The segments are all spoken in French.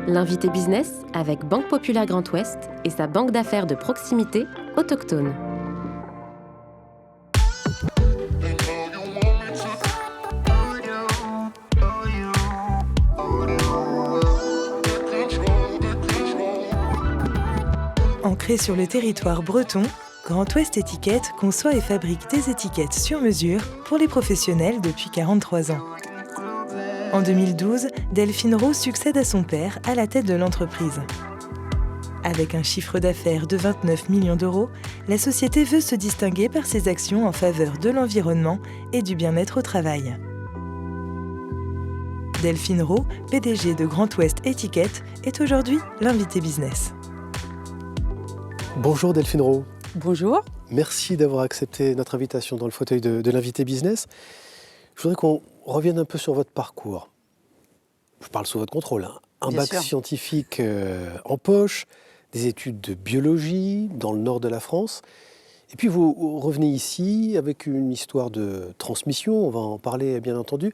L'invité business avec Banque Populaire Grand Ouest et sa banque d'affaires de proximité autochtone. Ancré sur le territoire breton, Grand Ouest Étiquette conçoit et fabrique des étiquettes sur mesure pour les professionnels depuis 43 ans. En 2012, Delphine Rowe succède à son père à la tête de l'entreprise. Avec un chiffre d'affaires de 29 millions d'euros, la société veut se distinguer par ses actions en faveur de l'environnement et du bien-être au travail. Delphine Rowe, PDG de Grand Ouest Étiquette, est aujourd'hui l'invité business. Bonjour Delphine Rowe. Bonjour. Merci d'avoir accepté notre invitation dans le fauteuil de l'invité business. Je voudrais qu'on revienne un peu sur votre parcours. Je parle sous votre contrôle. Un Bien bac sûr. scientifique en poche, des études de biologie dans le nord de la France. Et puis vous revenez ici avec une histoire de transmission, on va en parler bien entendu.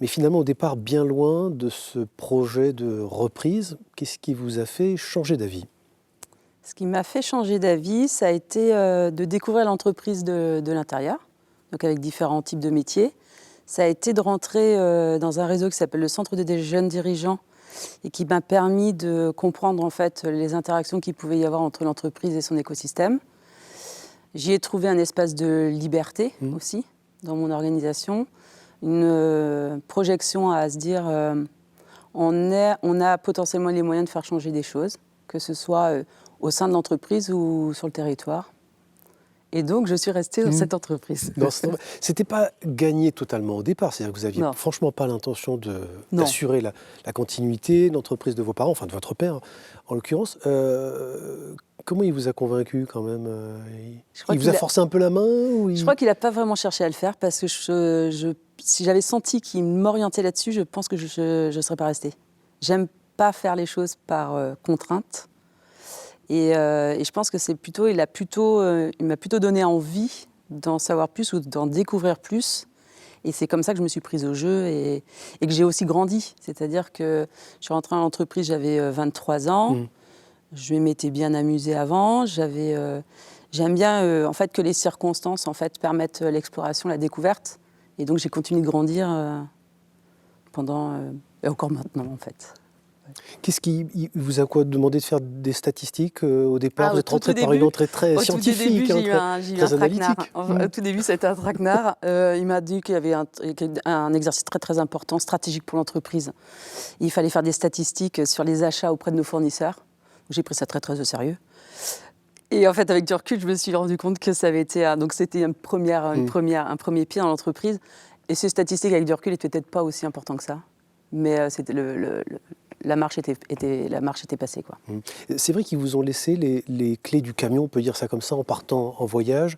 Mais finalement au départ bien loin de ce projet de reprise. Qu'est-ce qui vous a fait changer d'avis ? Ce qui m'a fait changer d'avis, ça a été de découvrir l'entreprise de l'intérieur, donc avec différents types de métiers. Ça a été de rentrer dans un réseau qui s'appelle le Centre des jeunes dirigeants et qui m'a permis de comprendre en fait les interactions qu'il pouvait y avoir entre l'entreprise et son écosystème. J'y ai trouvé un espace de liberté aussi dans mon organisation, une projection à se dire on a potentiellement les moyens de faire changer des choses, que ce soit au sein de l'entreprise ou sur le territoire. Et donc, je suis restée dans cette entreprise. Non, c'était pas gagné totalement au départ. C'est-à-dire que vous aviez franchement pas l'intention d'assurer la continuité de l'entreprise de vos parents, enfin de votre père en l'occurrence. Comment il vous a convaincu quand même ? Il vous a forcé un peu la main ou Je crois qu'il n'a pas vraiment cherché à le faire parce que si j'avais senti qu'il m'orientait là-dessus, je pense que je ne serais pas restée. J'aime pas faire les choses par contrainte. Et je pense que il m'a plutôt donné envie d'en savoir plus ou d'en découvrir plus. Et c'est comme ça que je me suis prise au jeu et que j'ai aussi grandi. C'est-à-dire que je suis rentrée dans l'entreprise, j'avais 23 ans. Je m'étais bien amusée avant. J'aime bien en fait, que les circonstances en fait, permettent l'exploration, la découverte. Et donc j'ai continué de grandir et encore maintenant en fait. Qu'est-ce qui vous a demandé de faire des statistiques au départ ? Vous êtes rentré par une entrée très scientifique, très analytique. Au tout début, c'était un traquenard. Il m'a dit qu'il y avait un exercice très très important, stratégique pour l'entreprise. Il fallait faire des statistiques sur les achats auprès de nos fournisseurs. J'ai pris ça très très au sérieux. Et en fait, avec du recul, je me suis rendu compte que ça avait été donc c'était un premier pied dans l'entreprise. Et ces statistiques avec du recul n'étaient peut-être pas aussi importants que ça. Mais c'était la marche était passée, quoi. C'est vrai qu'ils vous ont laissé les clés du camion, on peut dire ça comme ça, en partant en voyage,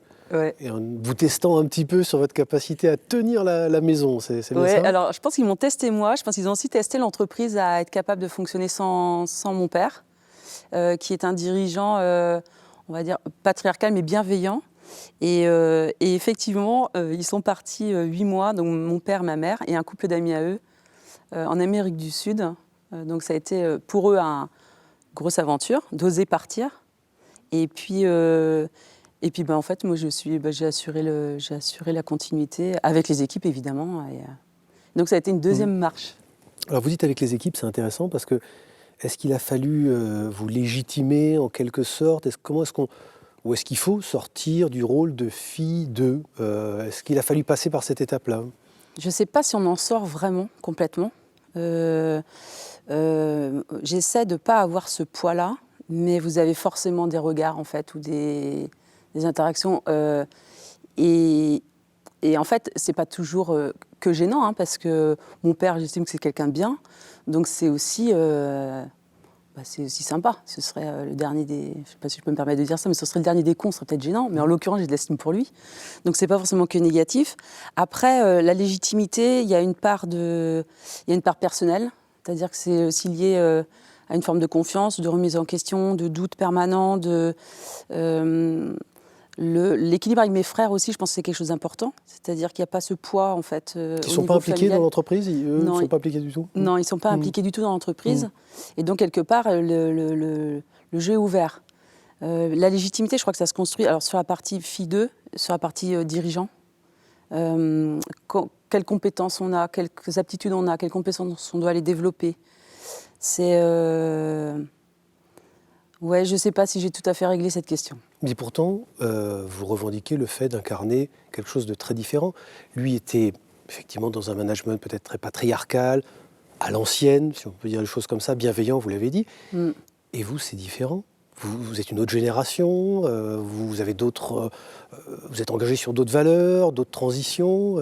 et en vous testant un petit peu sur votre capacité à tenir la maison, c'est bien ça ? Alors je pense qu'ils m'ont testé moi, je pense qu'ils ont aussi testé l'entreprise à être capable de fonctionner sans mon père, qui est un dirigeant, on va dire, patriarcal mais bienveillant. Et effectivement, ils sont partis 8 mois, donc mon père, ma mère et un couple d'amis à eux, en Amérique du Sud. Donc ça a été pour eux une grosse aventure, d'oser partir. Et puis en fait, moi j'ai assuré la continuité avec les équipes évidemment. Donc ça a été une deuxième marche. Alors vous dites avec les équipes, c'est intéressant parce que est-ce qu'il a fallu vous légitimer en quelque sorte ? Ou est-ce qu'il faut sortir du rôle de fille d'eux ? Est-ce qu'il a fallu passer par cette étape-là ? Je ne sais pas si on en sort vraiment complètement. J'essaie de ne pas avoir ce poids-là, mais vous avez forcément des regards en fait, ou des interactions. Et en fait, ce n'est pas toujours que gênant, parce que mon père, j'estime que c'est quelqu'un de bien. Donc c'est aussi sympa. Ce serait le dernier des... Je ne sais pas si je peux me permettre de dire ça, mais ce serait le dernier des cons, ce serait peut-être gênant. Mais en l'occurrence, j'ai de l'estime pour lui. Donc ce n'est pas forcément que négatif. Après, la légitimité, il y a une part personnelle. C'est-à-dire que c'est aussi lié à une forme de confiance, de remise en question, de doute permanent, L'équilibre avec mes frères aussi, je pense que c'est quelque chose d'important. C'est-à-dire qu'il n'y a pas ce poids, en fait. Ils ne sont pas impliqués dans l'entreprise? Eux ne sont pas impliqués du tout? Non, ils ne sont pas impliqués du tout dans l'entreprise. Et donc, quelque part, le jeu est ouvert. La légitimité, je crois que ça se construit alors, sur la partie fille 2, sur la partie dirigeant. Quelles compétences on a, quelles aptitudes on a, quelles compétences on doit les développer. C'est... Ouais, je ne sais pas si j'ai tout à fait réglé cette question. Mais pourtant, vous revendiquez le fait d'incarner quelque chose de très différent. Lui était effectivement dans un management peut-être très patriarcal, à l'ancienne, si on peut dire les choses comme ça, bienveillant, vous l'avez dit. Et vous, c'est différent. Vous êtes une autre génération, vous avez d'autres, vous êtes engagé sur d'autres valeurs, d'autres transitions.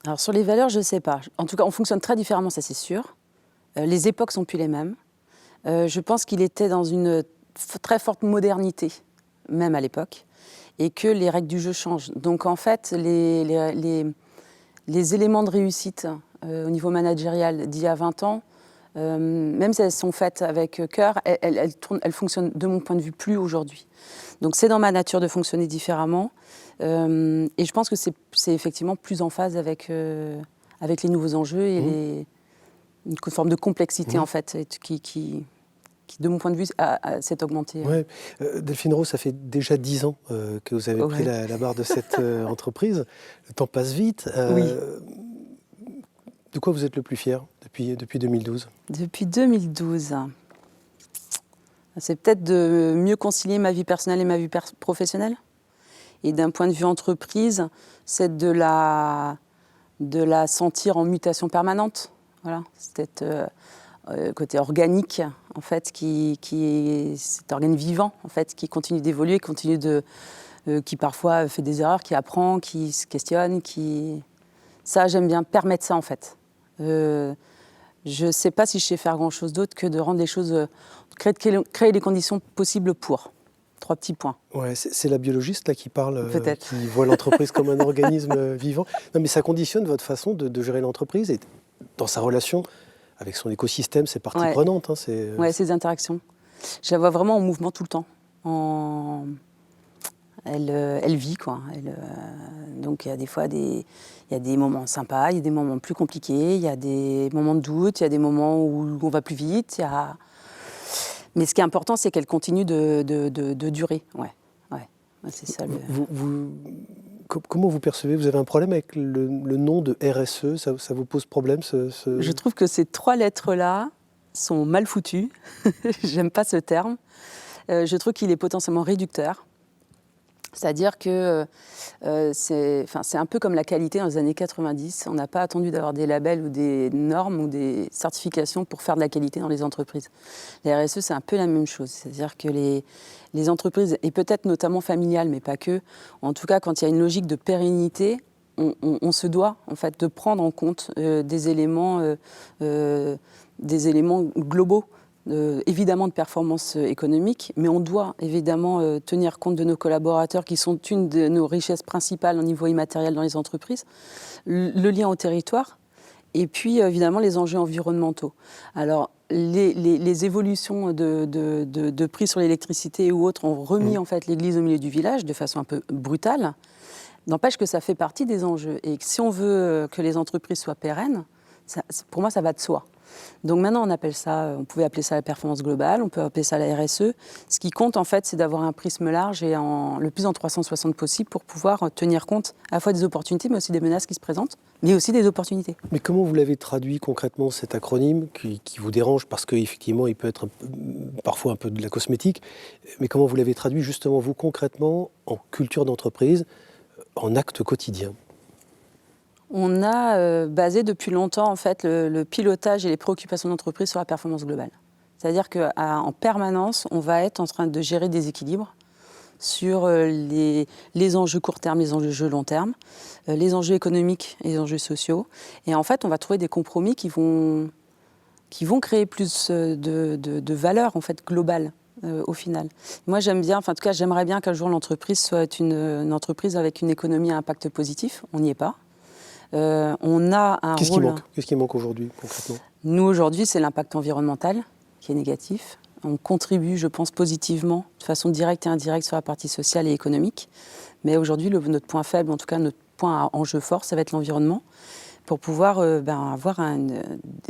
Alors sur les valeurs, je ne sais pas. En tout cas, on fonctionne très différemment, ça c'est sûr. Les époques sont plus les mêmes. Je pense qu'il était dans une très forte modernité, même à l'époque, et que les règles du jeu changent. Donc en fait, les éléments de réussite au niveau managérial d'il y a 20 ans, même si elles sont faites avec cœur, elles fonctionnent de mon point de vue plus aujourd'hui. Donc c'est dans ma nature de fonctionner différemment, et je pense que c'est effectivement plus en phase avec les nouveaux enjeux et une forme de complexité en fait qui, de mon point de vue, s'est augmentée. Ouais. Delphine Rose, ça fait déjà 10 ans que vous avez pris la barre de cette entreprise. Le temps passe vite. Oui. De quoi vous êtes le plus fier depuis 2012? Depuis 2012, c'est peut-être de mieux concilier ma vie personnelle et ma vie professionnelle. Et d'un point de vue entreprise, c'est de la sentir en mutation permanente. Voilà, c'est côté organique, en fait, qui est cet organe vivant, en fait, qui continue d'évoluer, qui parfois fait des erreurs, qui apprend, qui se questionne, Ça, j'aime bien permettre ça, en fait. Je ne sais pas si je sais faire grand-chose d'autre que de rendre les choses, créer les conditions possibles pour. 3 petits points. Ouais, c'est la biologiste là qui parle, Peut-être. qui voit l'entreprise comme un organisme vivant. Non, mais ça conditionne votre façon de gérer l'entreprise et dans sa relation avec son écosystème, ses parties prenantes. Oui, ces interactions. Je la vois vraiment en mouvement tout le temps. Elle vit, quoi. Donc il y a des fois il y a des moments sympas, il y a des moments plus compliqués, il y a des moments de doute, il y a des moments où on va plus vite. Mais ce qui est important, c'est qu'elle continue de durer. Ouais. C'est ça. Comment vous percevez? Vous avez un problème avec le nom de RSE? Ça vous pose problème Je trouve que ces 3 lettres-là sont mal foutues. J'aime pas ce terme. Je trouve qu'il est potentiellement réducteur. C'est-à-dire que c'est un peu comme la qualité dans les années 90. On n'a pas attendu d'avoir des labels ou des normes ou des certifications pour faire de la qualité dans les entreprises. La RSE, c'est un peu la même chose. C'est-à-dire que les entreprises, et peut-être notamment familiales, mais pas que, en tout cas, quand il y a une logique de pérennité, on se doit en fait de prendre en compte des éléments globaux. Évidemment de performance économique, mais on doit évidemment tenir compte de nos collaborateurs qui sont une de nos richesses principales au niveau immatériel dans les entreprises, le lien au territoire, et puis évidemment les enjeux environnementaux. Alors les évolutions de prix sur l'électricité ou autres ont remis en fait l'église au milieu du village de façon un peu brutale, n'empêche que ça fait partie des enjeux. Et si on veut que les entreprises soient pérennes, pour moi ça va de soi. Donc maintenant, on pouvait appeler ça la performance globale, on peut appeler ça la RSE. Ce qui compte, en fait, c'est d'avoir un prisme large et le plus en 360 possible pour pouvoir tenir compte à la fois des opportunités, mais aussi des menaces qui se présentent, mais aussi des opportunités. Mais comment vous l'avez traduit concrètement, cet acronyme qui vous dérange, parce qu'effectivement, il peut être parfois un peu de la cosmétique, mais comment vous l'avez traduit justement, vous, concrètement, en culture d'entreprise, en acte quotidien? On a basé depuis longtemps en fait, le pilotage et les préoccupations d'entreprise sur la performance globale. C'est-à-dire qu'en permanence, on va être en train de gérer des équilibres sur les enjeux court terme, les enjeux long terme, les enjeux économiques et les enjeux sociaux. Et en fait, on va trouver des compromis qui vont créer plus de valeur en fait, globale. Au final. Moi, j'aimerais bien qu'un jour l'entreprise soit une entreprise avec une économie à impact positif. On n'y est pas. On a un rôle... Qu'est-ce qui manque aujourd'hui, concrètement? Nous, aujourd'hui, c'est l'impact environnemental qui est négatif. On contribue, je pense, positivement, de façon directe et indirecte sur la partie sociale et économique. Mais aujourd'hui, notre point faible, en tout cas notre point à enjeu fort, ça va être l'environnement, pour pouvoir avoir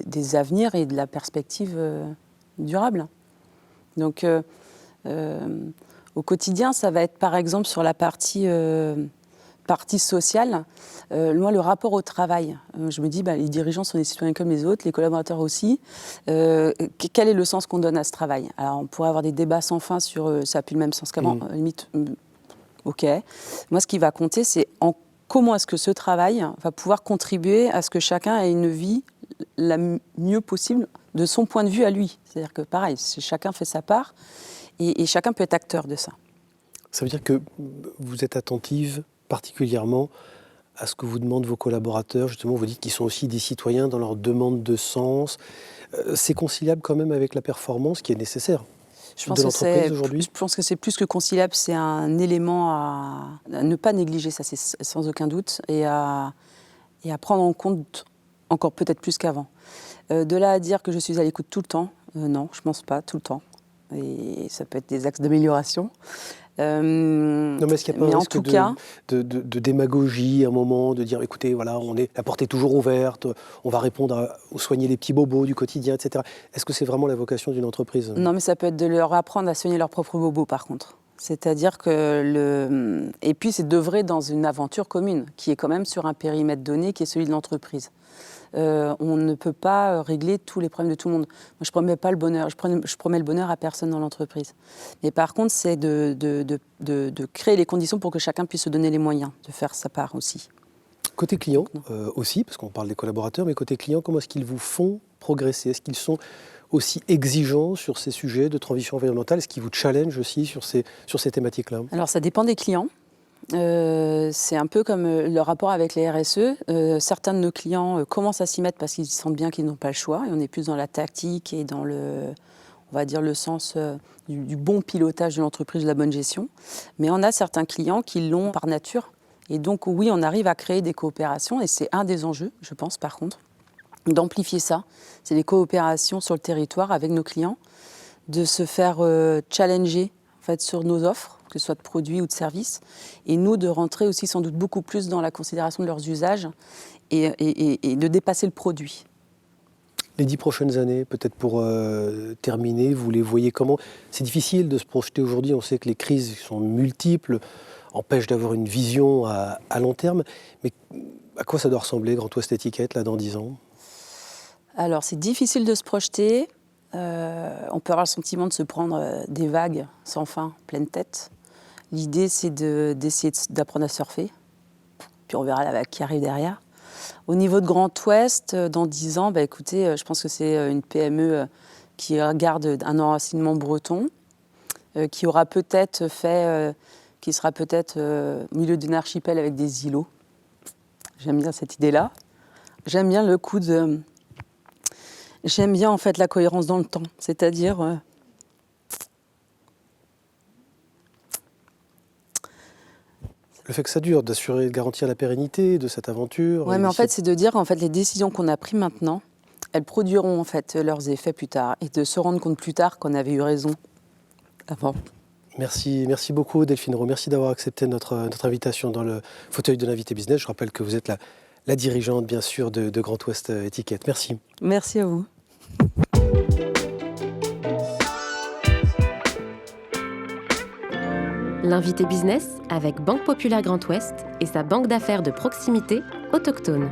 des avenirs et de la perspective durable. Donc, au quotidien, ça va être par exemple sur la partie sociale. Moi, le rapport au travail, je me dis, les dirigeants sont des citoyens comme les autres, les collaborateurs aussi. Quel est le sens qu'on donne à ce travail? Alors, on pourrait avoir des débats sans fin sur ça n'a plus le même sens qu'avant. Limite, ok. Moi, ce qui va compter, c'est comment est-ce que ce travail va pouvoir contribuer à ce que chacun ait une vie la mieux possible de son point de vue à lui. C'est-à-dire que pareil, chacun fait sa part et chacun peut être acteur de ça. Ça veut dire que vous êtes attentive particulièrement à ce que vous demandent vos collaborateurs. Justement, vous dites qu'ils sont aussi des citoyens dans leur demande de sens. C'est conciliable quand même avec la performance qui est nécessaire de l'entreprise aujourd'hui? Je pense que c'est plus que conciliable, c'est un élément à ne pas négliger, ça c'est sans aucun doute, et à prendre en compte encore peut-être plus qu'avant. De là à dire que je suis à l'écoute tout le temps, non, je ne pense pas tout le temps. Et ça peut être des axes d'amélioration. Non, mais est-ce qu'il n'y a pas un risque de démagogie à un moment, de dire écoutez, voilà, la porte est toujours ouverte, on va répondre aux soigner les petits bobos du quotidien, etc. Est-ce que c'est vraiment la vocation d'une entreprise? Non, mais ça peut être de leur apprendre à soigner leurs propres bobos, par contre. C'est-à-dire que et puis c'est d'œuvrer dans une aventure commune, qui est quand même sur un périmètre donné, qui est celui de l'entreprise. On ne peut pas régler tous les problèmes de tout le monde. Moi, je promets pas le bonheur. Je promets le bonheur à personne dans l'entreprise. Mais par contre, c'est de créer les conditions pour que chacun puisse se donner les moyens de faire sa part aussi. Côté client aussi, parce qu'on parle des collaborateurs, mais côté client, comment est-ce qu'ils vous font progresser? Est-ce qu'ils sont aussi exigeants sur ces sujets de transition environnementale? Est-ce qu'ils vous challengent aussi sur ces thématiques-là? Alors, ça dépend des clients. C'est un peu comme le rapport avec les RSE. Certains de nos clients commencent à s'y mettre parce qu'ils sentent bien qu'ils n'ont pas le choix. Et on est plus dans la tactique et dans on va dire, le sens du bon pilotage de l'entreprise, de la bonne gestion. Mais on a certains clients qui l'ont par nature. Et donc, oui, on arrive à créer des coopérations. Et c'est un des enjeux, je pense, par contre, d'amplifier ça. C'est les coopérations sur le territoire avec nos clients, de se faire challenger en fait, sur nos offres, que ce soit de produits ou de services, et nous de rentrer aussi sans doute beaucoup plus dans la considération de leurs usages et de dépasser le produit. Les 10 prochaines années, peut-être pour terminer, vous les voyez comment? C'est difficile de se projeter aujourd'hui, on sait que les crises sont multiples, empêchent d'avoir une vision à long terme, mais à quoi ça doit ressembler, Grand Ouest Étiquette, là, dans 10 ans? Alors, c'est difficile de se projeter. On peut avoir le sentiment de se prendre des vagues sans fin, pleine tête. L'idée, c'est d'essayer d'apprendre à surfer. Puis on verra la vague qui arrive derrière. Au niveau de Grand Ouest, dans 10 ans, écoutez, je pense que c'est une PME qui garde un enracinement breton, qui aura peut-être qui sera peut-être au milieu d'un archipel avec des îlots. J'aime bien cette idée-là. J'aime bien le coup de... J'aime bien en fait la cohérence dans le temps, c'est-à-dire le fait que ça dure, d'assurer, de garantir la pérennité de cette aventure. Oui, mais en fait, c'est de dire en fait les décisions qu'on a prises maintenant, elles produiront en fait leurs effets plus tard, et de se rendre compte plus tard qu'on avait eu raison avant. Merci beaucoup Delphine Roux. Merci d'avoir accepté notre invitation dans le fauteuil de l'invité business. Je rappelle que vous êtes la dirigeante, bien sûr, de Grand Ouest Étiquette. Merci. Merci à vous. L'invité business avec Banque Populaire Grand Ouest et sa banque d'affaires de proximité autochtone.